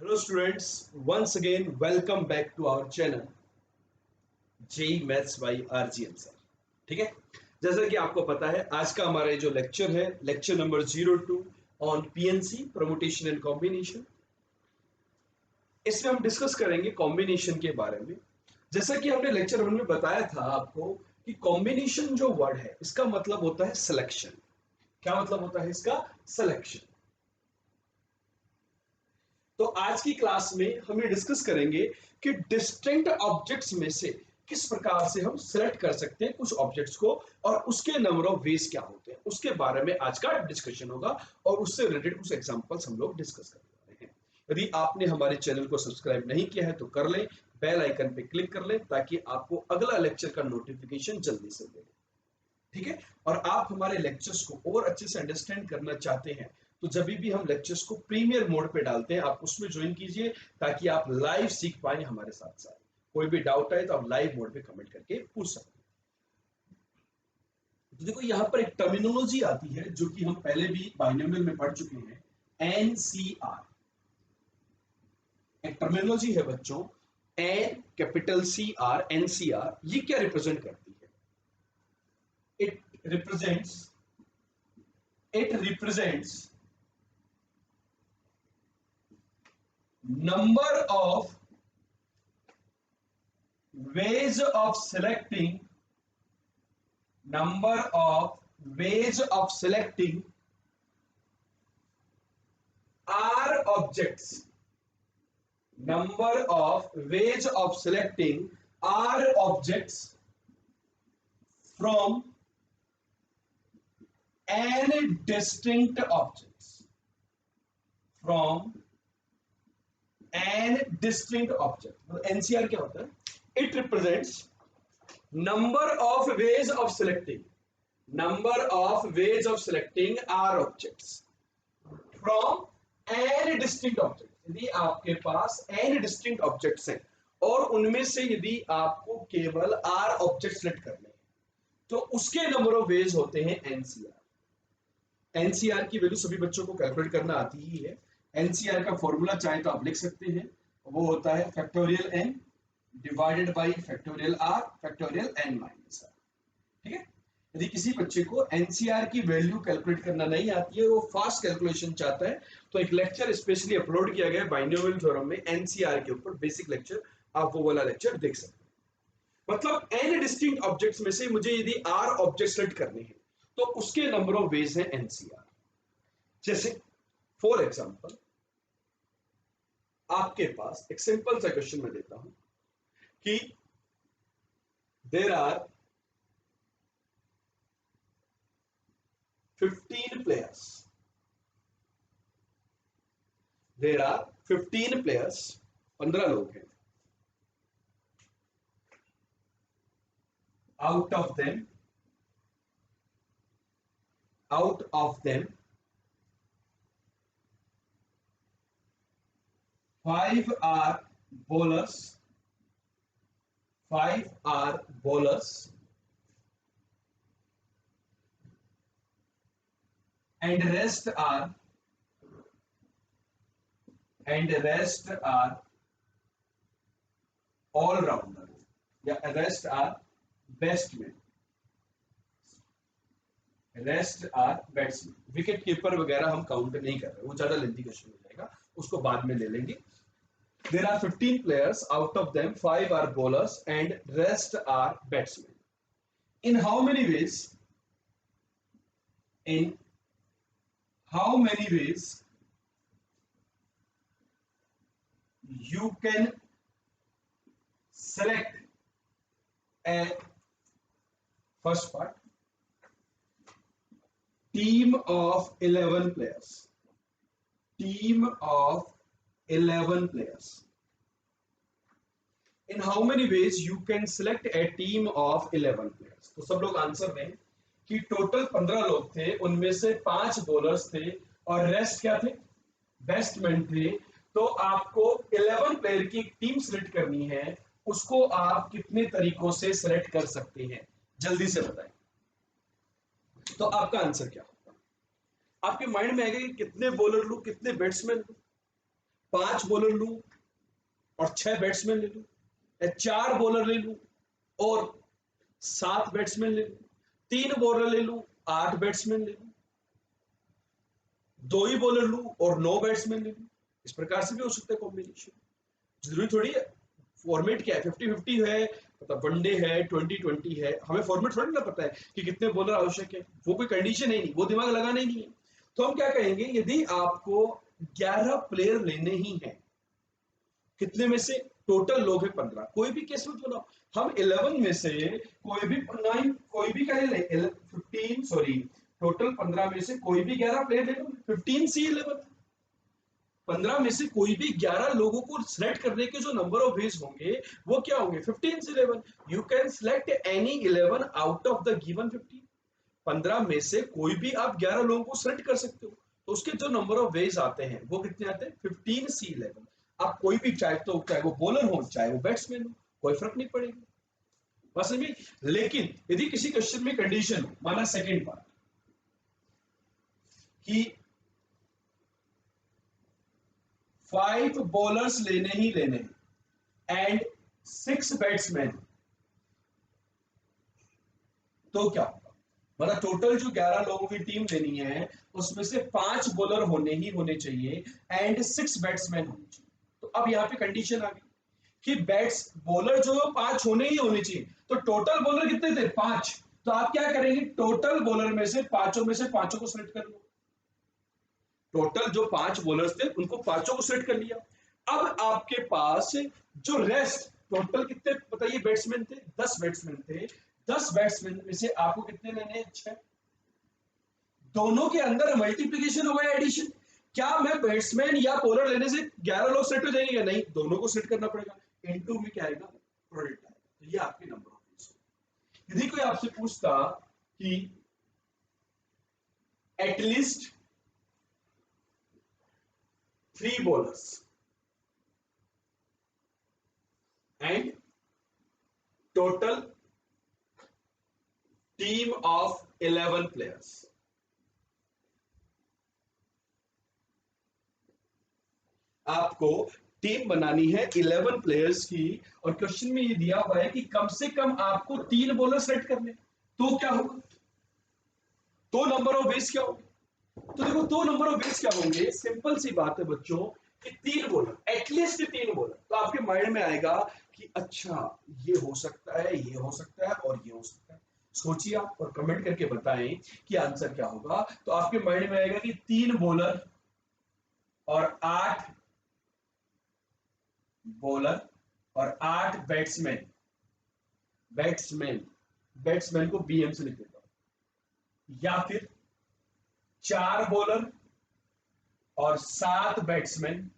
Hello students, once again welcome back to our channel JEE Maths by RGM sir. ठीक है, जैसा कि आपको पता है आज का हमारा जो लेक्चर है lecture number 02 on PNC permutation and combination. इसमें हम डिस्कस करेंगे कॉम्बिनेशन के बारे में। जैसा कि हमने लेक्चर 1 में बताया था आपको कि कॉम्बिनेशन जो वर्ड है इसका मतलब होता है सिलेक्शन। क्या मतलब होता है इसका? सिलेक्शन। तो आज की क्लास में हम ये डिस्कस करेंगे कि डिस्टिंक्ट ऑब्जेक्ट्स में से किस प्रकार से हम सिलेक्ट कर सकते हैं कुछ ऑब्जेक्ट्स को और उसके नंबर ऑफ वेज क्या होते हैं उसके बारे में आज का डिस्कशन होगा और उससे रिलेटेड कुछ एग्जांपल्स हम लोग डिस्कस करने वाले हैं। यदि आपने हमारे चैनल को सब्सक्राइब नहीं किया है तो कर लें, बेल आइकन पे क्लिक कर लें ताकि आपको अगला लेक्चर का नोटिफिकेशन जल्दी से मिले। ठीक है, और आप हमारे लेक्चर्स को और अच्छे से अंडरस्टैंड करना चाहते हैं तो जब भी हम लेक्चर्स को प्रीमियर मोड पे डालते हैं आप उसमें ज्वाइन कीजिए ताकि आप लाइव सीख पाए हमारे साथ साथ। कोई भी डाउट आए तो आप लाइव मोड पे कमेंट करके पूछ सकते हैं। तो देखो यहाँ पर एक टर्मिनोलॉजी आती है जो कि हम पहले भी बाइनोमियल में पढ़ चुके हैं, एनसीआर। एक टर्मिनोलॉजी है बच्चों, N capital C R, NCR. ये क्या रिप्रेजेंट करती है? It represents it represents number of ways of selecting are objects. Number of ways of selecting are objects from n distinct objects. From n distinct object. NCR क्या होता है? It represents number of ways of selecting are objects from n distinct objects. यदि आपके पास n distinct objects हैं और उनमें से यदि आपको केवल r objects सेलेक्ट करने हैं तो उसके नंबर ऑफ वेज होते हैं NCR। एनसीआर की वैल्यू सभी बच्चों को कैलकुलेट करना आती ही है। एनसीआर का फॉर्मूला चाहे तो आप लिख सकते हैं, वो होता है factorial n divided by factorial r factorial n minus r। ठीक है, यदि किसी बच्चे को एनसीआर की वैल्यू कैलकुलेट करना नहीं आती है, वो फास्ट कैलकुलेशन चाहता है, तो एक लेक्चर स्पेशली अपलोड किया गया है बाइनोमियल थ्योरम में एनसीआर के ऊपर, बेसिक लेक्चर। आप वो वाला लेक्चर देख सकते हैं। मतलब एन डिस्टिंक्ट ऑब्जेक्ट्स में से मुझे यदि आर ऑब्जेक्ट सेलेक्ट करने हैं तो उसके नंबर ऑफ वेज है एनसीआर। जैसे फॉर एग्जांपल आपके पास एक सिंपल सा क्वेश्चन मैं देता हूं कि there are 15 players, there are 15 players, 15 लोग हैं। Out of them 5 are bowlers, 5 are bowlers and rest are all rounder या rest are batsmen, wicket keeper वगैरह हम काउंट नहीं कर रहे, वो ज्यादा लेंथी क्वेश्चन हो जाएगा, उसको बाद में ले लेंगे। There are 15 players, out of them 5 are bowlers and rest are batsmen. In how many ways you can select a first part team of 11 players. In how many ways you can select a team of 11 players? तो सब लोग answer दें कि total 15 लोग थे, उनमें से 5 bowlers थे और रेस्ट क्या थे? बैट्समैन थे। तो आपको 11 प्लेयर की टीम सिलेक्ट करनी है, उसको आप कितने तरीकों से सिलेक्ट कर सकते हैं? जल्दी से बताएं। तो आपका आंसर क्या होगा? आपके माइंड में आएगा कि कितने बॉलर लूं, कितने बैट्समैन लूं? 5 बॉलर लूं और 6 बैट्समैन ले लूं, या 4 बॉलर ले लूं और 7 बैट्समैन ले लूं, 3 बॉलर ले लूं 8 बैट्समैन ले लूं, 2 ही बॉलर लूं और 9 बैट्समैन ले लूं। इस प्रकार से भी हो सकता है कॉम्बिनेशन। जरूरी थोड़ी है फॉर्मेट क्या है, 50-50 है, मतलब वनडे है, 20-20 है, हमें फॉर्मेट थोड़ी ना पता है कि कितने बॉलर आवश्यक है, वो कोई कंडीशन है नहीं, वो दिमाग लगाना ही नहीं है। तो हम क्या कहेंगे, यदि आपको 11 प्लेयर लेने ही है, कितने में से, टोटल लोग है 15, कोई भी केस मत बनाओ, हम 11 में से कोई भी 9, कोई भी क्या ले, 15 सॉरी, टोटल 15 में से कोई भी 11 प्लेयर ले लो, 15 सी 11, 15 में से कोई भी 11 लोगों को सिलेक्ट करने के जो नंबर ऑफ वेज होंगे वो क्या होंगे, 15 से 11। You can select any 11 out of the given 15, 15 में से कोई भी आप 11 लोगों को सिलेक्ट कर सकते हो, तो उसके जो नंबर ऑफ वेज आते हैं वो कितने आते हैं, 15 सी 11। आप कोई भी चाहे वो बॉलर हो चाहे वो बैट्समैन हो, कोई फर्क नहीं पड़ेगा, बस में। लेकिन यदि किसी क्वेश्चन में कंडीशन हो, माना सेकेंड पार्ट कि 5 बॉलर्स लेने ही लेने एंड 6 बैट्समैन, तो क्या होगा, मतलब टोटल जो 11 लोगों की टीम लेनी है उसमें से 5 बॉलर होने ही होने चाहिए एंड 6 बैट्समैन होने चाहिए। तो अब यहाँ पे कंडीशन आ गई कि बैट्स बॉलर जो 5 होने ही होने चाहिए, तो टोटल बॉलर कितने थे, 5। तो आप क्या करेंगे, टोटल बॉलर में से पांचों को सिलेक्ट कर लो, टोटल जो 5 बॉलर्स थे उनको पांचों को सिलेक्ट कर लिया। अब आपके पास जो रेस्ट, टोटल कितने बताइए बैट्समैन थे, 10 बैट्समैन थे, 10 बैट्समैन में से आपको कितने लेने हैं, 6। दोनों के अंदर मल्टीप्लीकेशन हो गया, एडिशन। क्या मैं बैट्समैन या बॉलर लेने से 11 लोग सेट हो जाएंगे, नहीं, दोनों को सेट करना पड़ेगा, इनटू में क्या आएगा, प्रोडक्ट आएगा, तो ये आपके नंबर ऑफ वेज। यदि कोई आपसे पूछता कि at least 3 bowlers and total team of 11 players, आपको टीम बनानी है 11 प्लेयर्स की, और क्वेश्चन में ये दिया हुआ है कि कम से कम आपको 3 बॉलर सेलेक्ट करने, तो क्या होगा, तो नंबर ऑफ वेज क्या होंगे, तो देखो दो नंबर ऑफ वेज क्या होंगे, सिंपल सी बात है बच्चों कि 3 बॉलर, एटलीस्ट 3 बॉलर, तो आपके माइंड में आएगा कि अच्छा ये हो सकता है, ये हो सकता है और ये हो सकता है। सोचिए आप और कमेंट करके बताएं कि आंसर क्या होगा। तो आपके माइंड में आएगा कि 3 बॉलर और 8 बॉलर और 8 बैट्समैन, बैट्समैन बैट्समैन को बीएम से लिख देता हूं, या फिर 4 बॉलर और 7 बैट्समैन,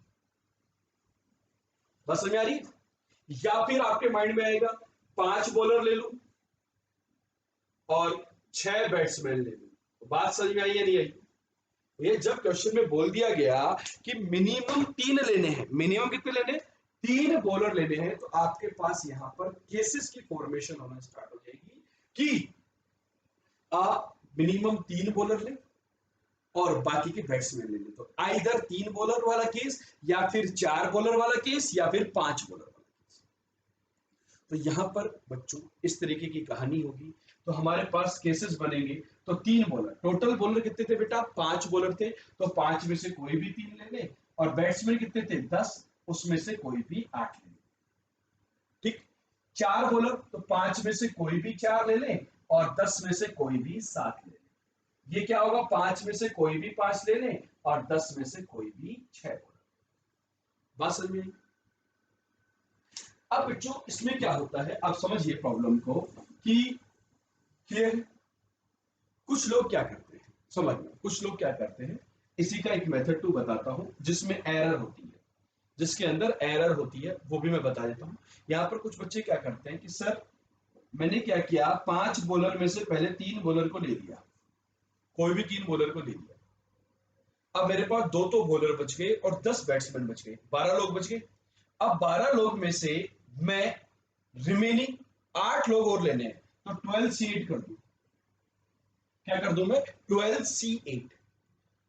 बस समझ आ रही है? या फिर आपके माइंड में आएगा 5 बॉलर ले लूं और 6 बैट्समैन ले लूं, बात समझ में आई या नहीं आई? ये जब क्वेश्चन में बोल दिया गया कि मिनिमम 3 लेने हैं, मिनिमम कितने लेने, 3 बॉलर लेने हैं, तो आपके पास यहां पर केसेस की फॉर्मेशन होना स्टार्ट हो जाएगी कि आप मिनिमम 3 बॉलर ले और बाकी के बैट्समैन ले ले, तो आइदर 3 बॉलर वाला केस या फिर 4 बॉलर वाला केस या फिर 5 बॉलर वाला केस। तो यहां पर बच्चों इस तरीके की कहानी होगी। तो हमारे पास केसेस बनेंगे, तो 3 बॉलर, टोटल बॉलर कितने थे बेटा, 5 बॉलर थे, तो 5 में से कोई भी 3 ले ले, और बैट्समैन कितने थे, 10, उसमें से कोई भी 8 ले ले, ठीक। 4 बॉलर, तो 5 में से कोई भी 4 ले ले और 10 में से कोई भी 7 ले ले। ये क्या होगा, 5 में से कोई भी 5 ले ले और 10 में से कोई भी 6 बॉलर। बात समझ में? अब बच्चों इसमें क्या होता है, आप समझिए प्रॉब्लम को कि क्लियर। कुछ लोग क्या करते हैं, समझ में, कुछ लोग क्या करते हैं, इसी का एक मेथड 2 बताता हूं जिसमें एरर होती है, जिसके अंदर एरर होती है वो भी मैं बता देता हूं। यहां पर कुछ बच्चे क्या करते हैं कि सर मैंने क्या किया, 5 बॉलर में से पहले 3 बॉलर को ले लिया, कोई भी 3 बॉलर को ले लिया, अब मेरे पास 2 तो बॉलर बच गए और 10 बैट्समैन बच गए, 12 लोग बच गए। अब 12 लोग में से मैं रिमेनिंग 8 लोग और लेने हैं, तो 12C8 कर दूं, क्या कर दूं मैं, 12C8।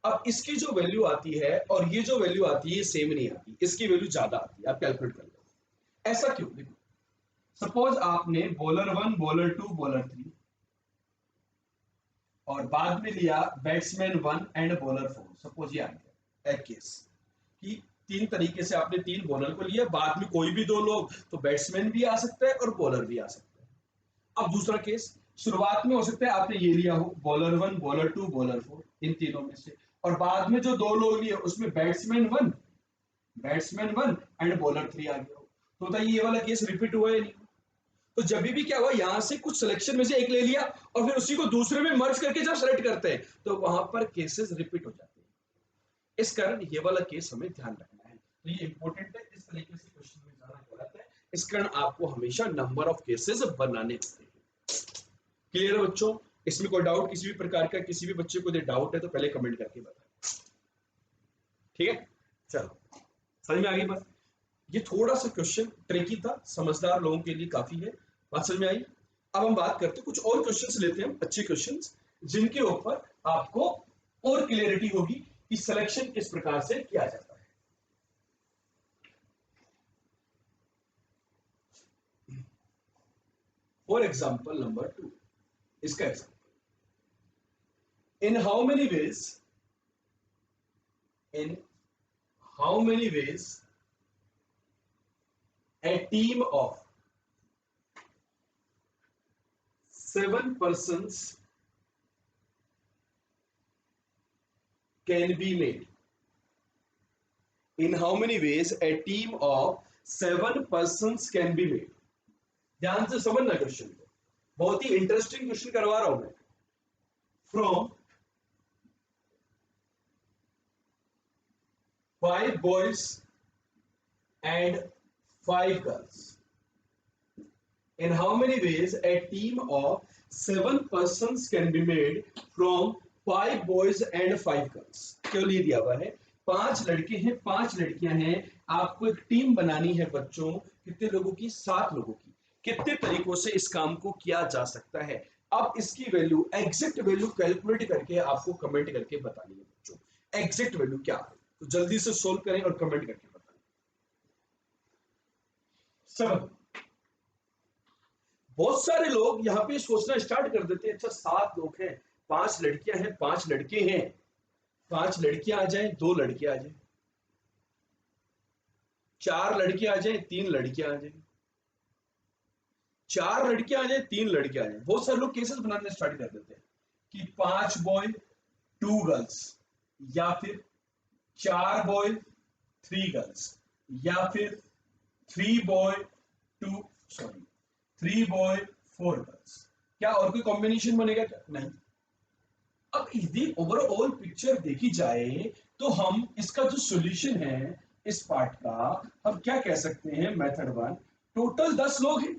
अब इसकी जो वैल्यू आती है और ये जो वैल्यू आती है ये सेम नहीं आती, इसकी वैल्यू ज्यादा आती है, आप कैलकुलेट कर लो। ऐसा क्यों? देखो, सपोज आपने बॉलर 1, बॉलर 2, बॉलर 3 और बाद में लिया बैट्समैन 1 एंड बॉलर 4, सपोज ये आ गया एक केस कि तीन तरीके से आपने तीन बॉलर को लिया, बाद में कोई भी दो लोग, तो बैट्समैन भी आ सकता है और बॉलर भी आ सकता है। अब दूसरा केस, शुरुआत में हो सकता है आपने ये लिया हो बॉलर 1, बॉलर 2, बॉलर 4, इन तीनों में से, और बाद में जो दो लोग लिए उसमें बैट्समैन वन एंड बॉलर 3 आ गया हो, तो बताइए ये वाला केस रिपीट हुआ या नहीं? तो जब भी क्या हुआ, यहां से कुछ सिलेक्शन में से एक ले लिया और फिर उसी को दूसरे में मर्ज करके जब सेलेक्ट करते हैं तो वहां पर केसेस रिपीट हो जाते हैं। इस कारण ये वाला केस हमें ध्यान रखना है, तो ये इंपॉर्टेंट है, इस तरीके से क्वेश्चन में जाना गलत है। इस कारण आपको हमेशा नंबर ऑफ केसेस बनाने होते हैं। क्लियर है बच्चों? इसमें कोई डाउट किसी भी प्रकार का, किसी भी बच्चे को यदि डाउट है तो पहले कमेंट करके बताएं। ठीक है, चलो समझ में आ गई बात? ये थोड़ा सा क्वेश्चन ट्रिकी था, समझदार लोगों के लिए काफी है, बात समझ में आई? अब हम बात करते हैं कुछ और क्वेश्चंस लेते हैं, अच्छे क्वेश्चंस जिनके ऊपर आपको और क्लियरिटी होगी कि सिलेक्शन किस प्रकार से किया जाता है। फॉर एग्जाम्पल नंबर 2, इसका example, in how many ways, in how many ways a team of 7 persons can be made? In how many ways a team of 7 persons can be made? ध्यान से समझना क्वेश्चन को, बहुत ही interesting question करवा रहा हूं मैं। From 5 boys and 5 girls, in how many ways a team of 7 persons can be made from 5 boys and 5 girls? क्यों लिए दिया हुआ है? 5 लड़के हैं, 5 लड़कियां हैं, आपको एक टीम बनानी है बच्चों, कितने लोगों की? 7 लोगों की। कितने तरीकों से इस काम को किया जा सकता है? अब इसकी वैल्यू, एग्जैक्ट वैल्यू कैलकुलेट करके आपको कमेंट करके बतानी है बच्चों, एग्जैक्ट वैल्यू क्या है, तो जल्दी से सोल्व करें और कमेंट करके बताएं। 7, बहुत सारे लोग यहाँ पे सोचना स्टार्ट कर देते हैं, अच्छा 7 लोग हैं, 5 लड़कियां हैं, 5 लड़के हैं, 5 लड़कियां आ जाएं, 2 लड़के आ जाएं, 4 लड़के आ जाएं, 3 लड़कियां आ जाएं, 4 लड़के आ जाए, 3 लड़के आ जाए। बहुत सारे लोग केसेस बनाने स्टार्ट कर देते हैं कि 5 बॉय 2 गर्ल्स, या फिर 4 बॉय 3 गर्ल्स, या फिर 3 बॉय 2 सॉरी 3 बॉय 4 गर्ल्स। क्या और कोई कॉम्बिनेशन बनेगा क्या? नहीं। अब यदि ओवरऑल पिक्चर देखी जाए तो हम इसका जो सॉल्यूशन है इस पार्ट का, हम क्या कह सकते हैं? मेथड 1, टोटल 10 लोग हैं।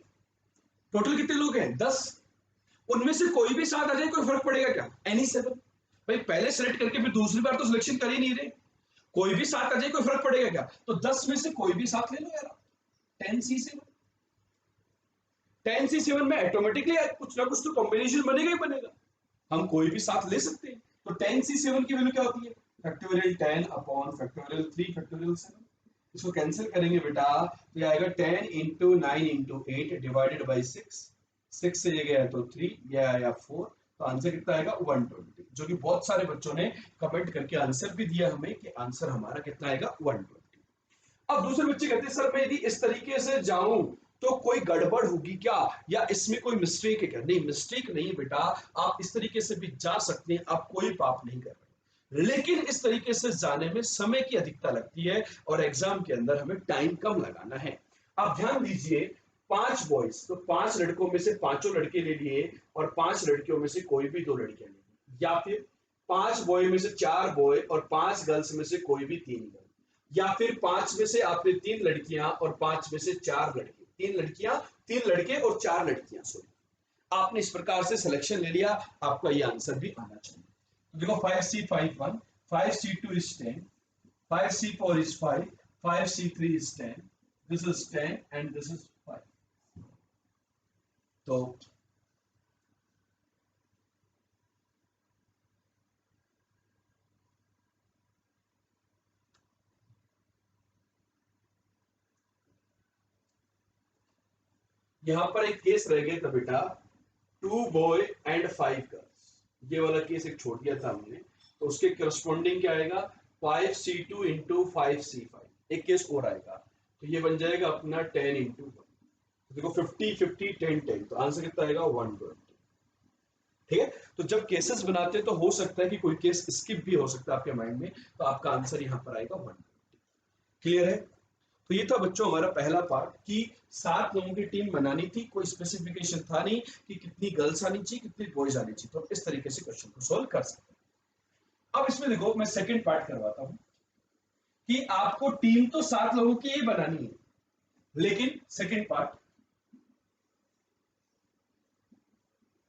टोटल कितने लोग हैं? 10। उनमें से कोई भी 7 आ जाए, कोई फर्क पड़ेगा क्या? एनी 7। भाई पहले सेलेक्ट करके फिर दूसरी बार तो सिलेक्शन कर ही नहीं रहे, कोई भी 7 आ जाए, कोई फर्क पड़ेगा क्या? तो 10 में से कोई भी 7 ले लो यार, 10C7। 10C7 में ऑटोमेटिकली कुछ ना कुछ तो कॉम्बिनेशन बनेगा ही बनेगा, हम कोई भी 7 ले सकते हैं। तो 10C7 की वैल्यू क्या होती है? Factorial 10 upon factorial 3 factorial 7। इसको कैंसिल करेंगे बेटा तो ये आएगा 10 इंटू 9 इंटू 8 डिवाइडेड बाई 6, 6 से ये गया तो 3, ये आया 4, तो आंसर कितना आएगा? 120, जो कि बहुत सारे बच्चों ने कमेंट करके आंसर भी दिया हमें कि आंसर हमारा कितना आएगा? 120। अब दूसरे बच्चे कहते हैं सर मैं यदि इस तरीके से जाऊं तो कोई गड़बड़ होगी क्या, या इसमें कोई मिस्टेक है क्या? नहीं, मिस्टेक नहीं बेटा, आप इस तरीके से भी जा सकते हैं, आप कोई पाप नहीं कर रहे, लेकिन इस तरीके से जाने में समय की अधिकता लगती है और एग्जाम के अंदर हमें टाइम कम लगाना है। आप ध्यान दीजिए, 5 बॉयज तो 5 लड़कों में से पांचों लड़के ले लिए और 5 लड़कियों में से कोई भी 2 लड़कियां ले ली, या फिर 5 बॉय में से 4 बॉय और 5 गर्ल्स में से कोई भी 3 गर्ल, या फिर 5 में से आपने 3 लड़कियां और 5 में से 4 लड़के, 3 लड़कियां 3 लड़के और 4 लड़कियां, सॉरी, आपने इस प्रकार से सिलेक्शन ले लिया, आपका ये आंसर भी आना चाहिए। तो देखो 5C5 1, 5C2 is 10, 5C4 is 5, 5C3 is 10, this is 10 and this is 5। तो यहां पर एक केस रह गया था बेटा, 2 बॉय एंड 5 गर्ल्स, ये वाला केस एक छोड़ दिया था हमने, तो उसके करस्पॉन्डिंग क्या आएगा 5C2 इंटू 5C5, एक केस और आएगा, तो ये बन जाएगा अपना 10 इंटू 1, देखो 50 50 10 10, तो आंसर कितना आएगा 120। ठीक है, तो जब केसेस बनाते हैं तो हो सकता है कि कोई केस स्किप भी हो सकता है आपके माइंड में, तो आपका आंसर यहां पर आएगा 120। क्लियर है? तो ये था बच्चों हमारा पहला पार्ट कि 7 लोगों की टीम बनानी थी, कोई स्पेसिफिकेशन था नहीं कि कितनी गर्ल्स आनी चाहिए कितनी बॉयज आनी चाहिए, तो हम इस तरीके से क्वेश्चन को सोल्व कर सकते हैं। अब इसमें देखो मैं सेकंड पार्ट करवाता हूं कि आपको टीम तो 7 लोगों की ही बनानी है, लेकिन second part,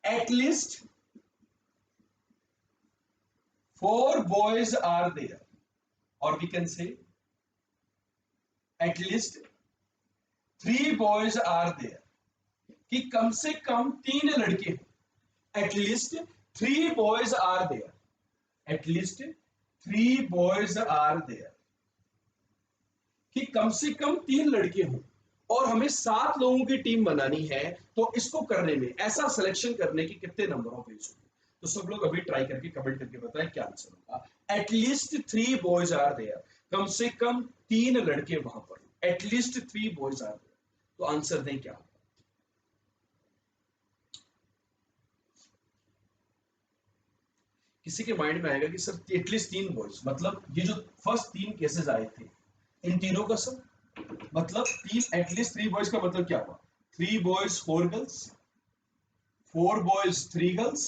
at least 4 boys are there, or we can say at least 3 boys are there, कि कम से कम 3 लड़के, at least 3 boys are there, at least 3 boys are there, कि कम से कम 3 लड़के हों और हमें 7 लोगों की टीम बनानी है, तो इसको करने में ऐसा सिलेक्शन करने की कितने नंबर ऑफ वेज होंगे, तो सब लोग अभी ट्राई करके कमेंट करके बताएं क्या आंसर होगा। एटलीस्ट 3 बॉयज आर देयर, कम से कम 3 लड़के वहां पर, एटलीस्ट 3 बॉयज आर देयर, तो आंसर दें क्या। किसी के माइंड में आएगा कि सर एटलीस्ट 3 बॉयज मतलब ये जो फर्स्ट 3 केसेस आए थे इन तीनों का सब मतलब 3, एटलीस्ट 3 बॉयज का मतलब क्या हुआ, 3 boys 4 girls, 4 boys 3 girls,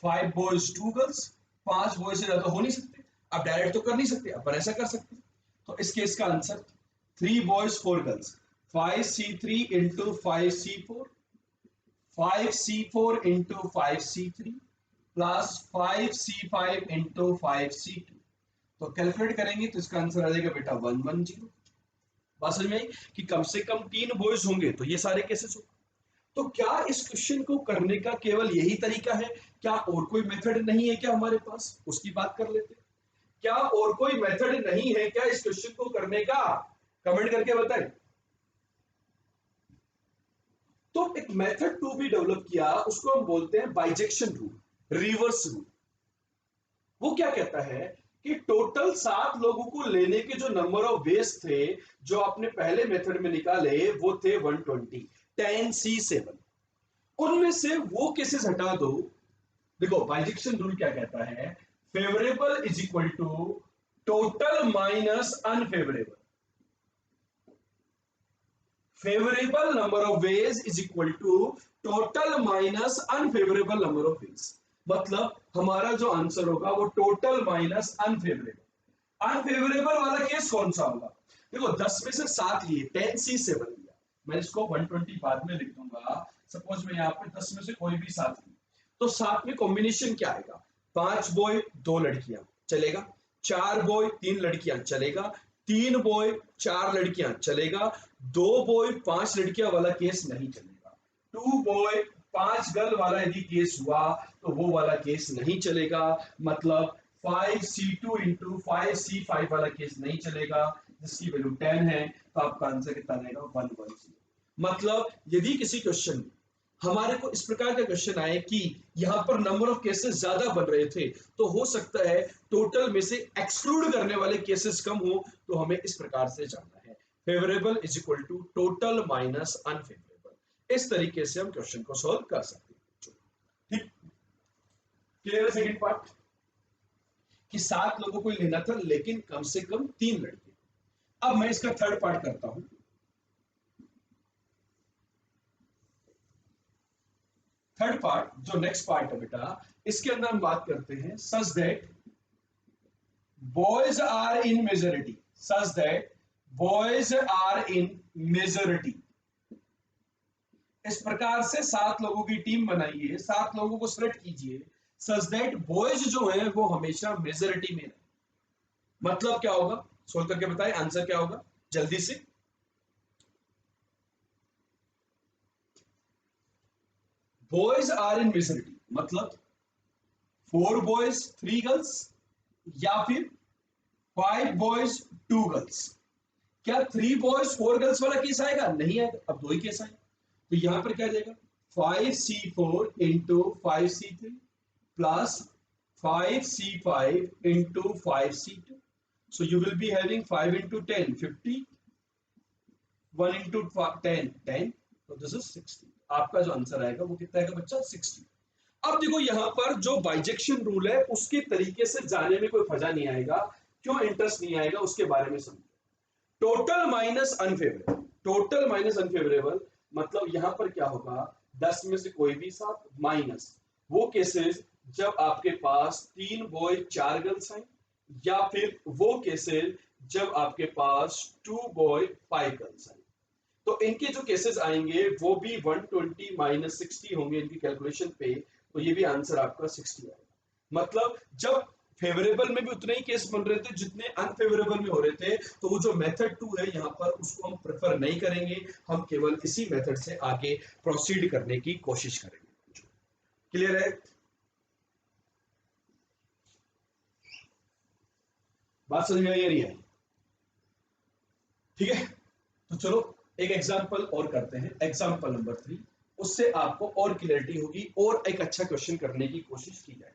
5 boys 2 girls, 5 boys से ज्यादा हो नहीं सकते, आप डायरेक्ट तो कर नहीं सकते, अपन ऐसा कर सकते हैं, तो इस केस का answer 3 boys 4 girls, 5C3 into 5C4, 5C4 into 5C3 plus 5C5 into 5C2, तो कैलकुलेट करेंगे तो इसका आंसर आ जाएगा बेटा 110। बात समझ में आई कि कम से कम 3 बॉयज होंगे तो ये सारे केसेस होंगे। तो क्या इस क्वेश्चन को करने का केवल यही तरीका है, क्या और कोई मेथड नहीं है क्या हमारे पास, उसकी बात कर लेते हैं। क्या और कोई मेथड नहीं है क्या इस क्वेश्चन को करने का, कमेंट करके बताएं। तो एक मेथड टू भी डेवलप किया, उसको हम बोलते हैं बाइजेक्शन रूल, रिवर्स रूल। वो क्या कहता है कि टोटल 7 लोगों को लेने के जो नंबर ऑफ वेज थे जो आपने पहले मेथड में निकाले वो थे 120, 10C7, उनमें से वो केसेस हटा दो। देखो बाइजेक्शन रूल क्या कहता है, favourable is equal to total minus unfavourable, favourable number of ways is equal to total minus unfavourable number of ways, मतलब हमारा जो आंसर होगा वो टोटल माइनस अनफेवरेबल। अनफेवरेबल वाला केस कौन सा होगा, देखो 10 में से 7 लिए, 10C7 लिया, मैं इसको 120 बाद में लिख दूंगा, सपोज मैं यहाँ पे 10 में से कोई भी 7 लिया, तो 7 में कॉम्बिनेशन क्या आएगा, 5 बॉय 2 लड़कियां चलेगा, 4 बॉय 3 लड़कियां चलेगा, 3 बॉय 4 लड़कियां चलेगा, 2 बॉय 5 लड़कियां वाला केस नहीं चलेगा, 2 बॉय 5 गर्ल वाला यदि केस हुआ तो वो वाला केस नहीं चलेगा, मतलब 5C2 इंटू 5C5 वाला केस नहीं चलेगा, जिसकी वैल्यू 10 है, तो आपका आंसर कितना रहेगा 110। मतलब यदि किसी क्वेश्चन में हमारे को इस प्रकार का क्वेश्चन आए कि यहां पर नंबर ऑफ केसेस ज्यादा बन रहे थे, तो हो सकता है टोटल में से एक्सक्लूड करने वाले केसेस कम हो, तो हमें इस प्रकार से जानना है, favourable is equal to total minus unfavourable. इस तरीके से हम क्वेश्चन को सॉल्व कर सकते हैं। ठीक, क्लियर है सेकंड पार्ट, कि 7 लोगों को लेना था लेकिन कम से कम 3 लड़के। अब मैं इसका थर्ड पार्ट करता हूं। थर्ड पार्ट जो नेक्स्ट पार्ट है बेटा, इसके अंदर हम बात करते हैं such that boys are in majority, such that boys are in majority. इस प्रकार से 7 लोगों की टीम बनाइए, 7 लोगों को सिलेक्ट कीजिए, सच दैट बॉयज जो है वो हमेशा मेजोरिटी में रहे। मतलब क्या होगा, सोच करके बताएं आंसर क्या होगा जल्दी से। बॉयज आर इन मेजोरिटी मतलब 4 बॉयज 3 गर्ल्स या फिर 5 बॉयज 2 गर्ल्स। क्या 3 बॉयज 4 गर्ल्स वाला केस आएगा, नहीं आएगा, अब 2 ही केस आए, तो यहां पर क्या आ जाएगा 5c4 into 5c3 plus 5c5 into 5c2. So you will be having 5 into 10 50, 1 into 10 10. So this is 60. आपका जो आंसर आएगा वो कितना आएगा बच्चा 60. अब देखो यहां पर जो बाइजेक्शन रूल है उसके तरीके से जाने में कोई मजा नहीं आएगा. क्यों इंटरेस्ट नहीं आएगा उसके बारे में समझो. Total minus unfavourable. Total minus unfavourable मतलब यहां पर क्या होगा 10 में से कोई भी 7 माइनस वो केसेस जब आपके पास 3 बॉय 4 गर्ल्स आए या फिर वो केसेस जब आपके पास 2 बॉय 5 गर्ल्स आए. तो इनके जो केसेस आएंगे वो भी 120 माइनस 60 होंगे इनकी कैलकुलेशन पे. तो ये भी आंसर आपका 60 आएगा. मतलब जब फेवरेबल में भी उतने ही केस बन रहे थे जितने अनफेवरेबल में हो रहे थे. तो वो जो मेथड 2 है यहाँ पर उसको हम प्रेफर नहीं करेंगे. हम केवल इसी मेथड से आगे प्रोसीड करने की कोशिश करेंगे. क्लियर है? बात समझ में आई या नहीं आई? ठीक है, तो चलो एक एग्जांपल और करते हैं. Example number 3. उससे आपको और क्लियरिटी होगी और एक अच्छा क्वेश्चन करने की कोशिश की जाए.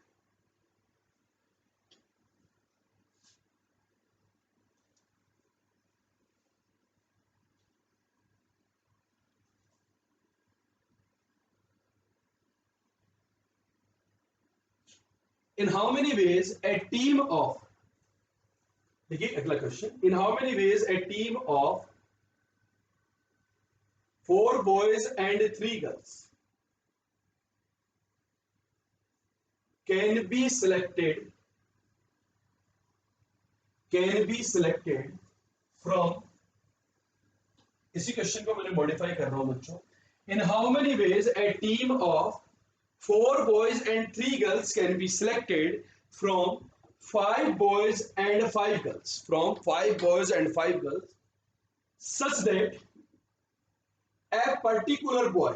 In how many ways a team of, देखिए अगला question. In how many ways a team of 4 boys and 3 girls can be selected from, इसी क्वेश्चन को मैंने मॉडिफाई कर रहा हूं बच्चों. In how many ways A team of 4 boys and 3 girls can be selected from 5 boys and 5 girls, from 5 boys and 5 girls, such that a particular boy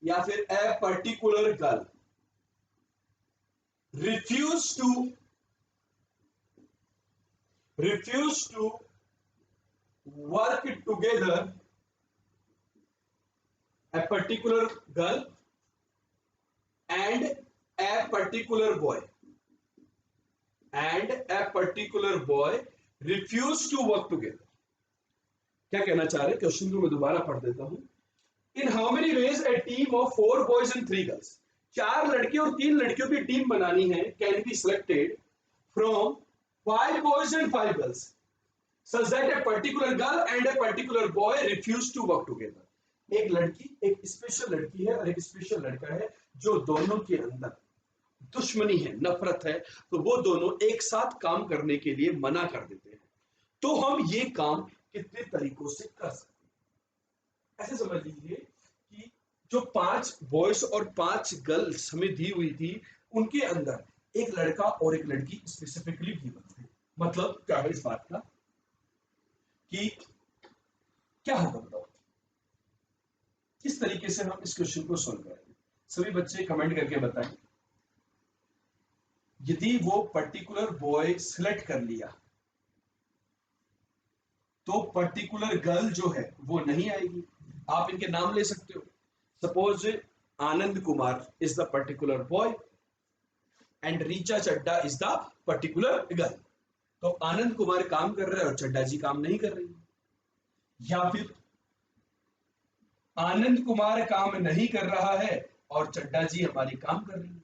या फिर a particular girl refuse to work together, a particular girl and a particular boy refuse to work together. क्या कहना चाह रहे? Question को मैं दोबारा पढ़ देता हूं. In how many ways A team of 4 boys and 3 girls, 4 लड़के और 3 लड़कियों की टीम बनानी है, can be selected from 5 boys and 5 girls such that a particular girl and a particular boy refuse to work together. एक लड़की, एक special लड़की है और एक स्पेशल लड़का है जो दोनों के अंदर दुश्मनी है, नफरत है, तो वो दोनों एक साथ काम करने के लिए मना कर देते हैं. तो हम ये काम कितने तरीकों से कर सकते हैं? ऐसे समझ लीजिए कि जो 5 बॉयज और 5 गर्ल्स हमें दी हुई थी उनके अंदर एक लड़का और एक लड़की स्पेसिफिकली गिवन थे. मतलब क्या है इस बात का कि क्या होगा बताओ, किस तरीके से हम इस क्वेश्चन को सॉल्व करेंगे? सभी बच्चे कमेंट करके बताएं. यदि वो पर्टिकुलर बॉय सिलेक्ट कर लिया तो पर्टिकुलर गर्ल जो है वो नहीं आएगी. आप इनके नाम ले सकते हो. Suppose Anand Kumar is the particular boy and Richa Chadha is the particular girl. तो आनंद कुमार काम कर रहे हैं और चड्डा जी काम नहीं कर रही. या फिर आनंद कुमार काम नहीं कर रहा है और चड्डा जी हमारी काम कर रही है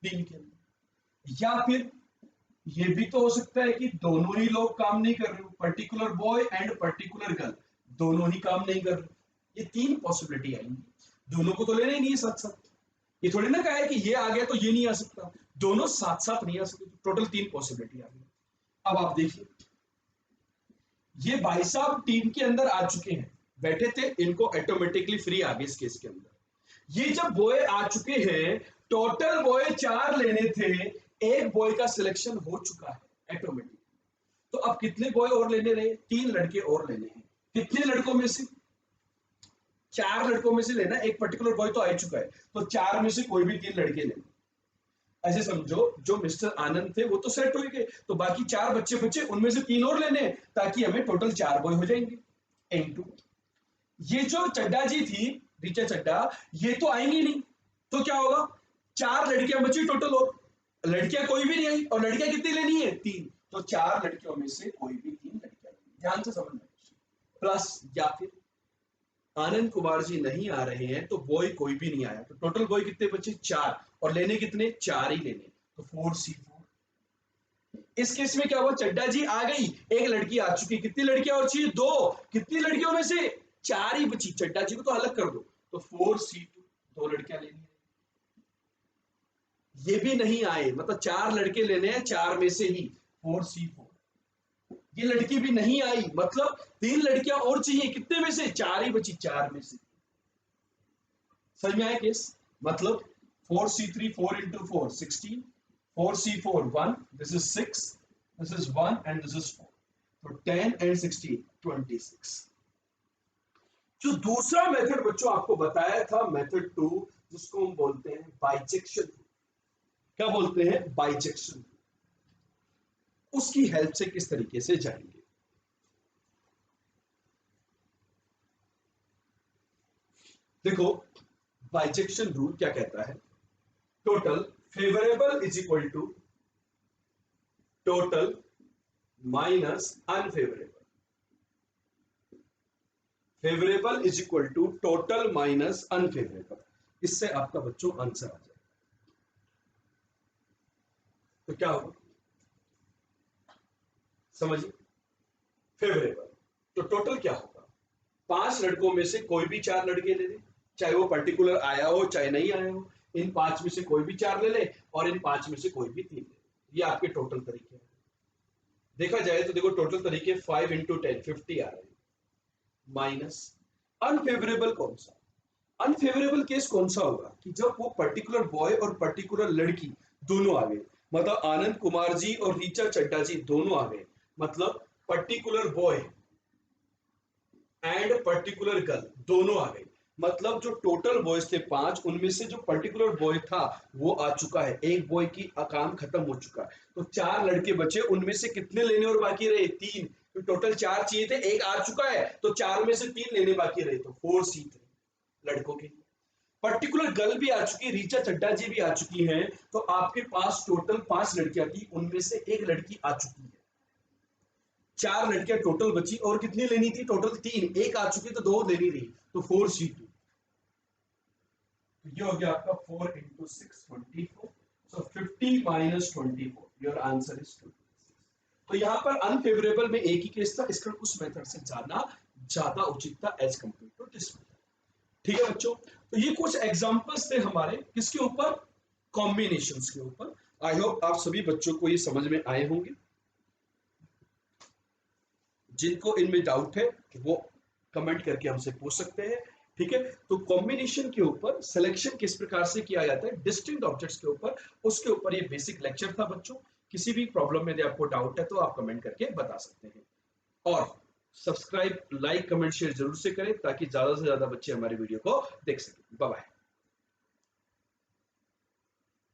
दिन के अंदर. या फिर ये भी तो हो सकता है कि दोनों ही लोग काम नहीं कर रहे हो, particular boy and particular girl दोनों ही काम नहीं कर रहे. ये 3 पॉसिबिलिटी आएंगी. दोनों को तो लेना ही नहीं है साथ साथ. ये थोड़ी ना कहा है कि ये आ गया तो ये नहीं आ सकता. दोनों साथ साथ नहीं आ सकते. टोटल 3 पॉसिबिलिटी आ गई. अब आप देखिए, ये भाई साहब टीम के अंदर आ चुके हैं, बैठे थे, इनको ऑटोमेटिकली फ्री आ गए इस केस के अंदर. ये जब बॉय आ चुके हैं, टोटल बॉय 4 लेने थे, एक बॉय का सिलेक्शन हो चुका है ऑटोमेटिक. तो अब कितने बॉय और लेने रहे? 3 लड़के और लेने हैं. कितने लड़कों में से? 4 लड़कों में से लेना. एक पर्टिकुलर बॉय तो आ चुका है, तो 4 में से कोई भी 3 लड़के लेने. ऐसे समझो जो मिस्टर आनंद थे वो तो सेट हो गए, तो बाकी 4 बच्चे बचे, उनमें से 3 और लेने हैं ताकि हमें टोटल 4 बॉय हो जाएंगे. इनटू ये जो चड्डा जी थी, ऋचा चड्डा, ये तो आएंगी नहीं, तो क्या होगा, 4 लड़कियां बची टोटल, और लड़कियां कोई भी नहीं आई, और लड़कियां कितनी लेनी है, 3, तो 4 लड़कियों में से कोई भी 3 लड़कियां लेनी, ध्यान से समझना। प्लस या फिर आनंद कुमार जी नहीं आ रहे हैं तो बॉय कोई भी नहीं आया, तो टोटल बॉय कितने बचे, 4, और लेने कितने, 4 ही लेने, तो 4C4। इस केस में क्या हुआ, चड्डा जी आ गई, एक लड़की आ चुकी, कितनी लड़कियां और चाहिए, 2, कितनी लड़कियों में से 4 ही बची, चड्डा जी को तो अलग कर दो, तो 4C2, 2 लड़कियां लेनी है। ये भी नहीं आए, मतलब 4 लड़के लेने हैं, 4 में से ही 4C4। ये लड़की भी नहीं आई, मतलब 3 लड़कियां और चाहिए, कितने में से, 4 ही बची, 4 में से। समझ में आया केस, मतलब 4C3, 4 into 4 16, 4C4 1, this is 6, this is 1 and this is 4, तो 10 and 16 26। जो दूसरा मेथड बच्चों आपको बताया था, मेथड 2, जिसको हम बोलते हैं बाइजेक्शन, क्या बोलते हैं, बाइजेक्शन, उसकी हेल्प से किस तरीके से जाएंगे। देखो बाइजेक्शन रूल क्या कहता है, total favourable is equal to total minus unfavourable, favourable is equal to total minus unfavourable. इससे आपका बच्चों आंसर आ जाएगा। तो क्या होगा, समझिए, फेवरेबल तो टोटल क्या होगा, 5 लड़कों में से कोई भी 4 लड़के ले ले, चाहे वो पर्टिकुलर आया हो चाहे नहीं आया हो, इन 5 में से कोई भी 4 ले ले, और इन 5 में से कोई भी 3 ले ले। ये आपके टोटल तरीके हैं। देखा जाए तो देखो टोटल तरीके 5 into 10 50 आ रहे हैं, माइनस अनफेवरेबल कौन सा, अनफेवरेबल केस कौन सा होगा कि जब वो पर्टिकुलर बॉय और पर्टिकुलर लड़की दोनों आ गए, मतलब आनंद कुमार जी और रीचा चड्डा जी दोनों आ गए, मतलब particular boy and particular girl दोनों आ गए, मतलब जो टोटल बॉयज थे 5, उनमें से जो पर्टिकुलर बॉय था वो आ चुका है, एक बॉय की काम खत्म हो चुका है, तो 4 लड़के बचे, उनमें से कितने लेने और बाकी रहे, 3, तो टोटल 4 चाहिए थे, एक आ चुका है, तो 4 में से 3 लेने बाकी रहे, तो 4C3 लड़कों के लिए। पर्टिकुलर गर्ल भी आ चुकी है, रीचा चड्डा जी भी आ चुकी हैं, तो आपके पास टोटल 5 लड़कियां थी, उनमें से एक लड़की आ चुकी है, 4 लड़कियां टोटल बची, और कितनी लेनी थी, टोटल 3, एक आ चुकी तो 2 लेनी रही, तो 4C2। तो ये हो गया आपका 4 into 6 24, so 50 minus 24, your answer is 26। तो यहां पर अनफेवरेबल में एक ही केस था, इसका उस मेथड से जाना ज्यादा उचित था as compare to this method. ठीक है बच्चों, तो ये कुछ एग्जांपल्स थे हमारे किसके ऊपर, कॉम्बिनेशंस के ऊपर। आई होप आप सभी बच्चों को ये समझ में आए होंगे, जिनको इनमें डाउट है वो कमेंट करके हमसे पूछ सकते हैं। ठीक है, तो कॉम्बिनेशन के ऊपर सिलेक्शन किस प्रकार से किया जाता है डिस्टिंक्ट ऑब्जेक्ट्स के ऊपर, उसके ऊपर ये बेसिक लेक्चर था बच्चों। किसी भी प्रॉब्लम में यदि आपको डाउट है तो आप कमेंट करके बता सकते हैं, और सब्सक्राइब लाइक कमेंट शेयर जरूर से करें ताकि ज्यादा से ज्यादा बच्चे हमारी वीडियो को देख सकें। Bye bye.